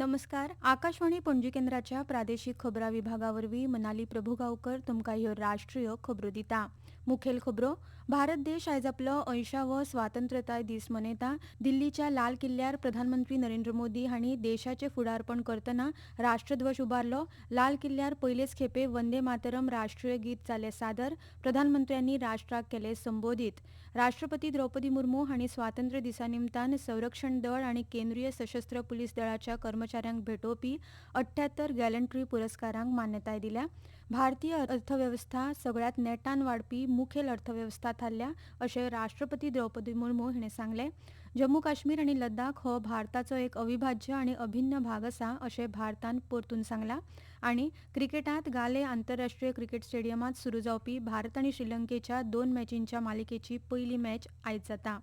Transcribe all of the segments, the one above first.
नमस्कार. आकाशवाणी पणजी केंद्राच्या प्रादेशिक खबरा विभागावरवी मनाली प्रभुगावकर तुमकां ह्यो राष्ट्रीय खबरो दिता. मुखेल खबरो. भारत देश आयज आपलो 80वो स्वातंत्र्यताय दीस मनयता. दिल्लीच्या लाल किल्ल्यार प्रधानमंत्री नरेंद्र मोदी हांणी देशाचें फुडारपण करतना राष्ट्रध्वज उबारलो. लाल किल्ल्यार पयलेच खेपे वंदे मातरम राष्ट्रीय गीत जालें सादर. प्रधानमंत्र्यांनी राष्ट्राक केलें संबोधीत. राष्ट्रपती द्रौपदी मुर्मू हांणी स्वातंत्र्य दिसा निमतान संरक्षण दळ आनी केंद्रीय सशस्त्र पुलीस दळाच्या कर्मचाऱ्यांक भेटोवपी 78 गॅलंट्री पुरस्कारांक मान्यताय दिल्या. भारतीय अर्थव्यवस्था सगळ्यात नेटान वाडपी मुखेल अर्थव्यवस्था थारल्या अशें राष्ट्रपती द्रौपदी मुर्मू हांणी सांगलें. जम्मू काश्मीर आनी लद्दाख हो भारताचो एक अविभाज्य आनी अभिन्न भाग आसा अशें भारतान परतून सांगलां. आनी क्रिकेटांत गाले आंतरराष्ट्रीय क्रिकेट स्टेडियमांत सुरू जावपी भारत आनी श्रीलंकेच्या 2 मॅचींच्या मालिकेची पयली मॅच आयज जाता.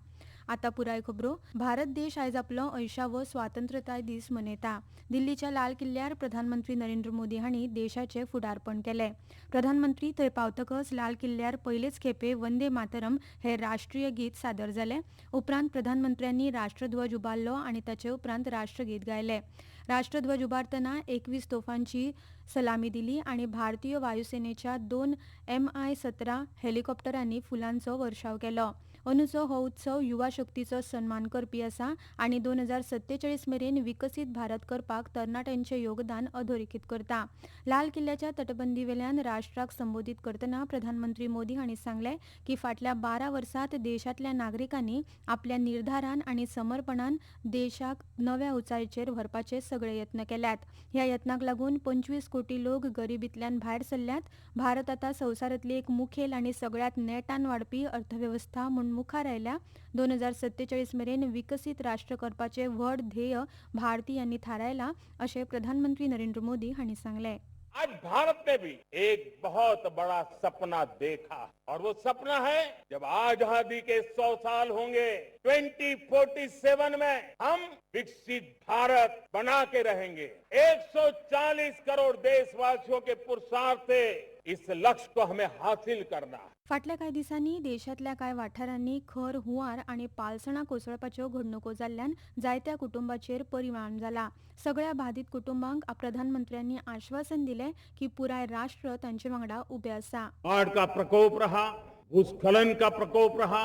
आतां पुराय खबरो. भारत देश आयज आपलो 80वो स्वातंत्र्यताय दीस मनयता. दिल्लीच्या लाल किल्ल्यार प्रधानमंत्री नरेंद्र मोदी हांणी देशाचें फुडारपण केलें. प्रधानमंत्री थंय पावतकच लाल किल्ल्यार पयलेच खेपे वंदे मातरम हें राष्ट्रीय गीत सादर जालें. उपरांत प्रधानमंत्र्यांनी राष्ट्रध्वज उबारलो आनी ताचे उपरांत राष्ट्रगीत गायलें. राष्ट्रध्वज उबारतना 21 तोफांची सलामी दिली आनी भारतीय वायुसेनेच्या 2 MI-17 हेलिकॉप्टरांनी फुलांचो वर्षाव केलो. अंदूचो हो उत्सव युवा शक्तीचो सन्मान करपी आसा आनी 2047 मेरेन विकसीत भारत करपाक तरणाट्यांचें योगदान अधोरेखीत करता. लाल किल्ल्याच्या तटबंदीवेल्यान राष्ट्राक संबोधीत करतना प्रधानमंत्री मोदी हांणी सांगलें की फाटल्या 12 वर्सांत देशांतल्या नागरिकांनी आपल्या निर्धारान आनी समर्पणान देशाक नव्या उंचायेचेर व्हरपाचे सगळे यत्न केल्यात. ह्या यत्नाक लागून 25 कोटी लोक गरिबींतल्यान भायर सरल्यात. भारत आतां संवसारांतली एक मुखेल आनी सगळ्यात नेटान वाडपी अर्थव्यवस्था म्हूण मुखार आयल्या. 2047 मेरेन विकसीत राष्ट्र करपाचें व्हड ध्येय भारतीयांनी थारायलां अशें प्रधानमंत्री नरेंद्र मोदी हांणी सांगलें. आज भारत ने भी एक बहुत बड़ा सपना देखा और वो सपना है जब आजादी के 100 साल होंगे 2047 में हम विकसित भारत बना के रहेंगे. 140 करोड़ देशवासियों के पुरुषार्थ से इस लक्ष्य को हमें हासिल करना है. फाटल्या कांय दिसांनी देशांतल्या कांय वाठारांनी खर हुंवार आनी पालसणां कोसळपाच्यो घडणुको जाल्ल्यान जायत्या कुटुंबांचेर परिणाम जाला. सगळ्या बाधित कुटुंबांक प्रधानमंत्र्यांनी आश्वासन दिलें की पुराय राष्ट्र तांचे वांगडा उबें आसा. बाढ़ का प्रकोप रहा, भूस्खलन का प्रकोप रहा,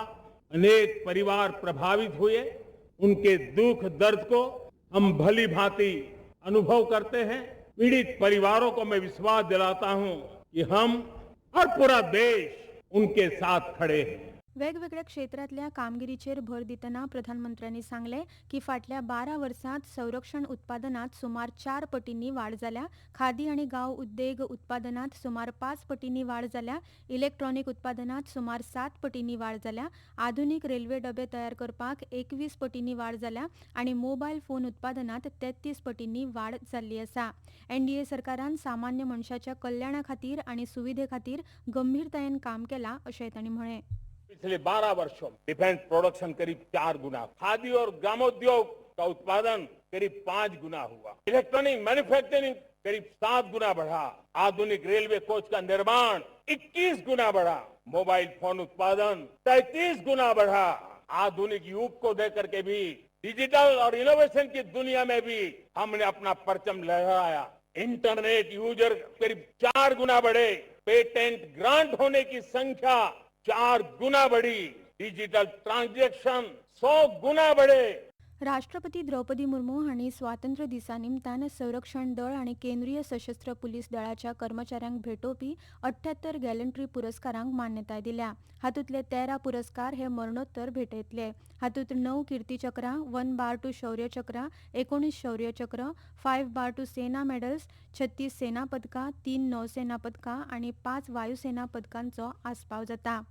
अनेक परिवार प्रभावित हुए. उनके दुख दर्द को हम भली भांति अनुभव करते हैं. पीड़ित परिवारों को मैं विश्वास दिलाता हूं कि हम और पूरा देश उनके साथ खड़े हैं. वेगवेगळ्या क्षेत्रांतल्या कामगिरीचेर भर दितना प्रधानमंत्र्यांनी सांगलें की फाटल्या 12 वर्सांत संरक्षण उत्पादनांत सुमार 4 पटींनी वाड जाल्या. खादी आनी गांव उद्देग उत्पादनांत सुमार 5 पटींनी वाड जाल्या. इलेक्ट्रॉनिक उत्पादनांत सुमार 7 पटींनी वाड जाल्या. आधुनीक रेल्वे डबे तयार करपाक 21 पटींनी वाड जाल्या आनी मोबायल फोन उत्पादनांत 33 पटींनी वाड जाल्ली आसा. NDA सरकारान सामान्य मनशाच्या कल्याणा खातीर आनी सुविधे खातीर गंभीरतायेन काम केलां अशेंय तांणी म्हळें. पिछले 12 वर्षों में डिफेंस प्रोडक्शन करीब 4 गुना, खादी और ग्रामोद्योग का उत्पादन करीब 5 गुना हुआ, इलेक्ट्रॉनिक मैन्युफैक्चरिंग करीब 7 गुना बढ़ा, आधुनिक रेलवे कोच का निर्माण 21 गुना बढ़ा, मोबाइल फोन उत्पादन 33 गुना बढ़ा. आधुनिक युग को देकर के भी डिजिटल और इनोवेशन की दुनिया में भी हमने अपना परचम लहराया. इंटरनेट यूजर करीब 4 गुना बढ़े, पेटेंट ग्रांट होने की संख्या 4 गुना बढ़ी, डिजिटल ट्रांजैक्शन 100 गुना बढ़े. राष्ट्रपती द्रौपदी मुर्मू हांणी स्वातंत्र्य दिसा निमतान संरक्षण दळ आनी केंद्रीय सशस्त्र पुलीस दळाच्या कर्मचाऱ्यांक भेटोवपी 78 गॅलंट्री पुरस्कारांक मान्यताय दिल्या. हातूंतले 13 पुरस्कार हे मरणोत्तर भेटयतले. हातूंत 9 कीर्ती चक्रां, 1 बार टू शौर्य चक्र, 19 शौर्य चक्र, 5 बार टू सेना मेडल्स, 36 सेना पदकां, 3 नौसेना पदकां आनी 5 वायुसेना पदकांचो आस्पाव जाता.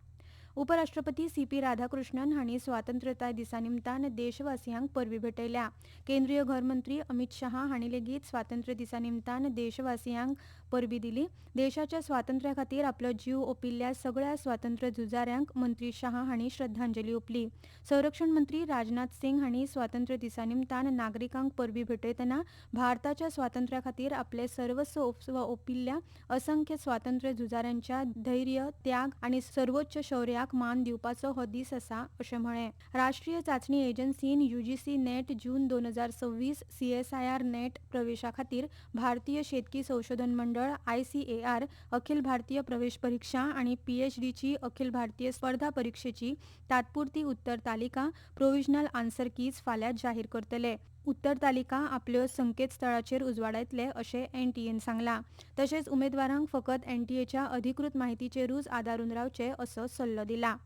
उपराष्ट्रपती CP राधाकृष्णन हांणी स्वातंत्र्यताय दिसा निमतान देशवासियांक परबीं भेटयल्या. केंद्रीय घरमंत्री अमित शाह हांणी लेगीत स्वातंत्र्य दिसा निमतान देशवासियांक परबीं दिली. देशाच्या स्वातंत्र्या खातीर आपलो जीव ओंपिल्ल्या सगळ्या स्वातंत्र्य झुजाऱ्यांक मंत्री शाह हांणी श्रद्धांजली ओंपली. संरक्षण मंत्री राजनाथ सिंग हांणी स्वातंत्र्य दिसा निमतान नागरिकांक परबीं भेटयतना भारताच्या स्वातंत्र्या खातीर आपले सर्वस्व ओंपिल्ल्या असंख्य स्वातंत्र्य झुजाऱ्यांच्या धैर्य, त्याग आनी सर्वोच्च शौर्याक भुरग्याक मान दिवपाचो हो दीस आसा अशें म्हळें. राष्ट्रीय चांचणी एजन्सीन UGC नेट जून 2026 CSIR नेट प्रवेशा खातीर भारतीय शेतकी संशोधन मंडळ ICAR अखिल भारतीय प्रवेश परीक्षा आणि PhDची अखिल भारतीय स्पर्धा परीक्षेची तात्पुरती उत्तर तालिका प्रोव्हिजनल आन्सर कीज फाल्यां जाहीर करतले. उत्तर तालिका आपल्यो संकेतस्थळाचेर उजवाडायतले अशें NTAन सांगलां. तशेंच उमेदवारांक फकत NTAच्या अधिकृत माहितीचेरूच आदारून रावचे असो सल्लो दिला.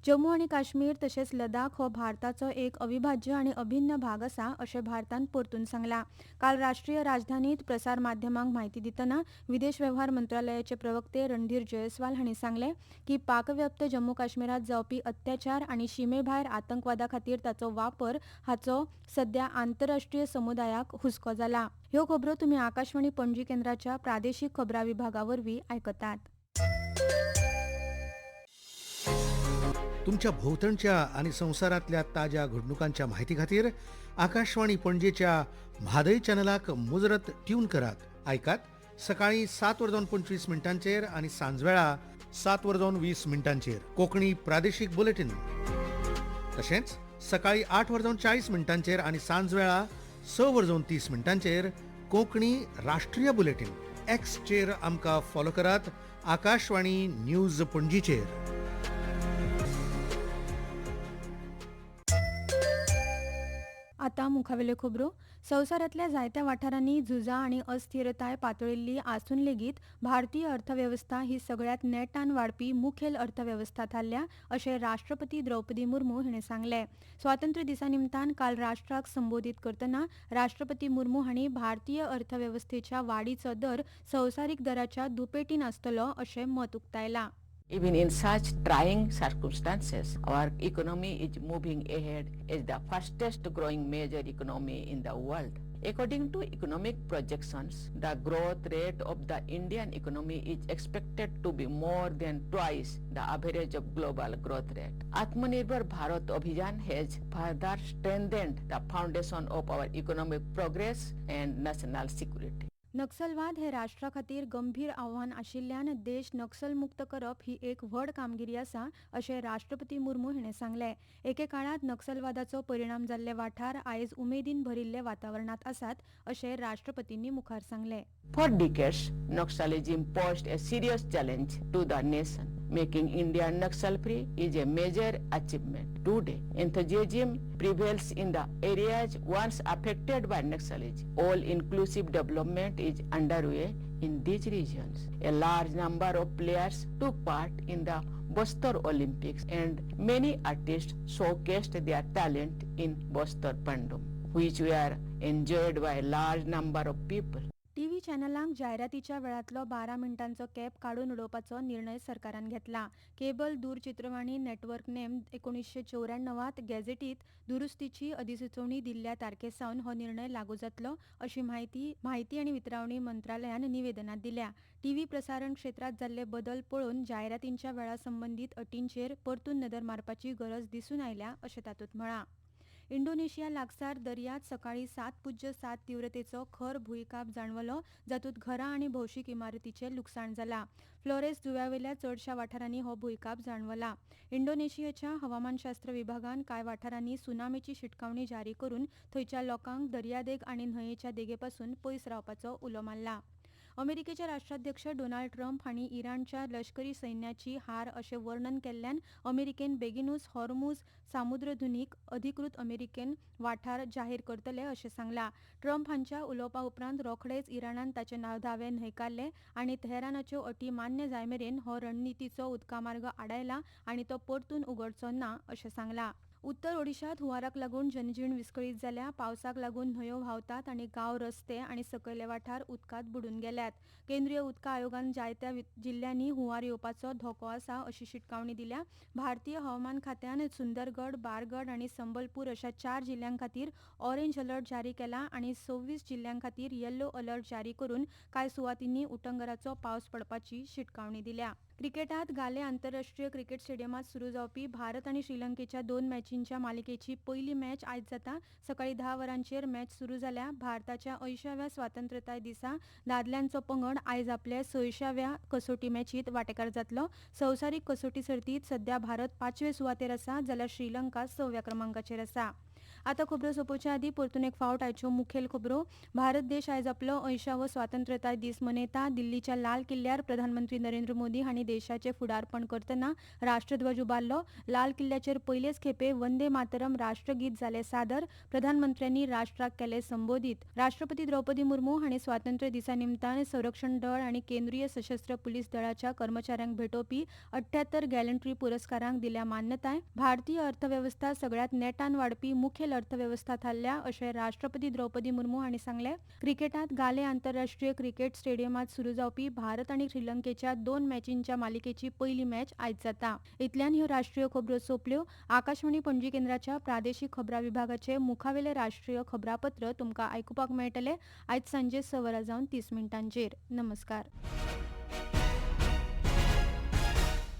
जम्मू आनी काश्मीर तशेंच लडाख हो भारताचो एक अविभाज्य आनी अभिन्न भाग आसा अशें भारतान परतून सांगलां. काल राष्ट्रीय राजधानीत प्रसार माध्यमांक म्हायती दितना विदेश वेव्हार मंत्रालयाचे प्रवक्ते रणधीर जयस्वाल हांणी सांगलें की पाकव्याप्त जम्मू काश्मीरात जावपी अत्याचार आनी शिमेभायर आतंकवादा खातीर ताचो वापर हाचो सध्या आंतरराष्ट्रीय समुदायाक हुस्को जाला. ह्यो खबरो तुमी आकाशवाणी पणजी केंद्राच्या प्रादेशीक खबरां विभागावरवीं आयकतात. तुमच्या भोवतणच्या आणि संवसारातल्या ताज्या घडणुकांच्या म्हायती खातीर आकाशवाणी पणजेच्या म्हादय चॅनलाक मुजरत ट्यून करात. ऐकात सकाळी 7:25 आणि सांजवेळा 7:20 कोंकणी प्रादेशीक बुलेटिन. तशेंच सकाळी 8:40 आणि सांजवेळा 6:30 कोंकणी राष्ट्रीय बुलेटिन. एक्सचेर आमकां फॉलो करात. आकाशवाणी न्यूज पणजीचेर. आतां मुखावेल्यो खबरो. संवसारांतल्या जायत्या वाठारांनी झुजां आनी अस्थिरताय पातळिल्ली आसून लेगीत भारतीय अर्थवेवस्था ही सगळ्यांत नेटान वाडपी मुखेल अर्थवेवस्था थारल्या अशें राष्ट्रपती द्रौपदी मुर्मू हाणें सांगलें. स्वातंत्र्य दिसा निमतान काल राष्ट्राक संबोधीत करतना राष्ट्रपती मुर्मू हांणी भारतीय अर्थवेवस्थेच्या वाडीचो दर संवसारीक दराच्या दुपेटीन आसतलो अशें मत उक्तायलां. Even in such trying circumstances, our economy is moving ahead as the fastest growing major economy in the world. According to economic projections, the growth rate of the Indian economy is expected to be more than twice the average of global growth rate. Atmanirbhar Bharat Abhiyan has further strengthened the foundation of our economic progress and national security. नक्सलवाद हे राष्ट्रा खातीर गंभीर आव्हान आशिल्ल्यान देश नक्सलमुक्त करप ही एक व्हड कामगिरी आसा अशें राष्ट्रपती मुर्मू हाणें सांगलें. एके काळात नक्सलवादाचो परिणाम जाल्ले वाठार आयज उमेदीन भरिल्ले वातावरणात आसात अशें राष्ट्रपतींनी मुखार सांगलें. For decades, Naxalism posed a serious challenge to the nation. Making India Naxal-free is a major achievement. Today, enthusiasm prevails in the areas once affected by Naxalism. All-inclusive development is underway in these regions. A large number of players took part in the Bastar Olympics and many artists showcased their talent in Bastar Pandum, which were enjoyed by a large number of people. TV चॅनलांक जायरातीच्या वेळांतलो 12 मिनटांचो cap काडून उडोवपाचो निर्णय सरकारान घेतला. Cable दूरचित्रवाणी नेटवर्क नेम 1994त गॅझेटीत दुरुस्तीची अधिसुचोवणी दिल्ल्या तारखेसावन हो निर्णय लागू जातलो अशी माहिती आनी वितरावणी मंत्रालयान निवेदनात दिल्या. टीव्ही प्रसारण क्षेत्रात जाल्ले बदल पळोवन जायरातींच्या वेळा संबंधीत अटींचेर परतून नदर मारपाची गरज दिसून आयल्या अशें तातूंत म्हळां. इंडोनेशिया लागसार दर्यांत सकाळी 7.7 तीव्रतेचो खर भुंयकाप जाणवलो, जातूंत घरां आनी भौशीक इमारतीचें लुकसाण जालां. फ्लोरेस जुंव्यावेल्या चडशा वाठारांनी हो भुंयकाप जाणवला. इंडोनेशियाच्या हवामानशास्त्र विभागान कांय वाठारांनी सुनामेची शिटकावणी जारी करून थंयच्या लोकांक दर्यादेग आनी न्हंयेच्या देगेपासून पयस रावपाचो उलो मारला. अमेरिकेचे राष्ट्राध्यक्ष डोनाल्ड ट्रम्प हांणी इराणच्या लष्करी सैन्याची हार अशें वर्णन केल्ल्यान अमेरिकेन बेगीनूच हॉर्मुझ सामुद्रधुनीक अधिकृत अमेरिकन वाठार जाहीर करतले अशें सांगलां. ट्रम्प हांच्या उलोवपा उपरांत रोखडेच इराणान ताचे दावे न्हयकारले आनी तेहरानाच्यो अटी मान्य जायमेरेन हो रणनितीचो उदकामार्ग आडायला आनी तो परतून उगडचो ना अशें सांगलां. उत्तर ओडिशात हुंवाराक लागून जनजीण विस्कळीत जाल्या. पावसाक लागून न्हंयो व्हांवतात आनी गांव, रस्ते आनी सकयले वाठार उदकांत बुडून गेल्यात. केंद्रीय उदका आयोगान जायत्या जिल्ल्यांनी हुंवार येवपाचो धोको आसा अशी शिटकावणी दिल्या. भारतीय हवामान खात्यान सुंदरगड, बारगड आनी संबलपूर अशा 4 जिल्ल्यांक खातीर ऑरेंज अलर्ट जारी केला आनी 26 जिल्ल्यांक खातीर येल्लो अलर्ट जारी करून कांय सुवातींनी उटंगराचो पावस पडपाची शिटकावणी दिल्या. क्रिकेटात गाले आंतरराष्ट्रीय क्रिकेट स्टेडियमात सुरू जावपी भारत आणि श्रीलंकेच्या 2 मॅचींच्या मालिकेची पहिली मॅच आयज जाता. सकाळी 10 वरांचेर मॅच सुरू जाल्या. भारताच्या 80व्या स्वातंत्र्यताय दिसा दादल्यांचो पंगड आयज आपल्या 600व्या कसोटी मॅचीत वांटेकार जातलो. संवसारीक कसोटी सर्तीत सध्या भारत 5वे सुवातेर आसा जाल्यार श्रीलंका 6व्या क्रमांकाचेर आसा. आतां खबरो सोंपोवच्या आदीं परतून एक फावट आयच्यो मुखेल खबरो. भारत देश आयज आपलो 80वो स्वातंत्र्यताय दीस मनयता. दिल्लीच्या लाल किल्ल्यार प्रधानमंत्री नरेंद्र मोदी हांणी देशाचें फुडारपण करतना राष्ट्रध्वज उबारलो. लाल किल्ल्याचेर पयलेच खेपे वंदे मातरम राष्ट्रगीत जालें सादर. प्रधानमंत्र्यांनी राष्ट्राक केलें संबोधीत. राष्ट्रपती द्रौपदी मुर्मू हांणी स्वातंत्र्य दिसा निमतान संरक्षण दळ आनी केंद्रीय सशस्त्र पुलीस दळाच्या कर्मचाऱ्यांक भेटोवपी 78 गॅलंट्री पुरस्कारांक दिल्या मान्यताय. भारतीय अर्थवेवस्था सगळ्यात नेटान वाडपी मुखेल अर्थवेवस्था थारल्या अशें राष्ट्रपती द्रौपदी मुर्मू हांणी सांगलें. क्रिकेटात गाले आंतरराष्ट्रीय क्रिकेट स्टेडियमात सुरू जावपी भारत आनी श्रीलंकेच्या 2 मॅचींच्या मालिकेची पहिली मॅच आयज जाता. इतल्यान ह्यो राष्ट्रीय खबरो सोंपल्यो. आकाशवाणी पणजी केंद्राच्या प्रादेशीक खबरां विभागाचे मुखावेले राष्ट्रीय खबरापत्र तुमकां आयकुपाक मेळटले आयज सांजे 6:30 नमस्कार.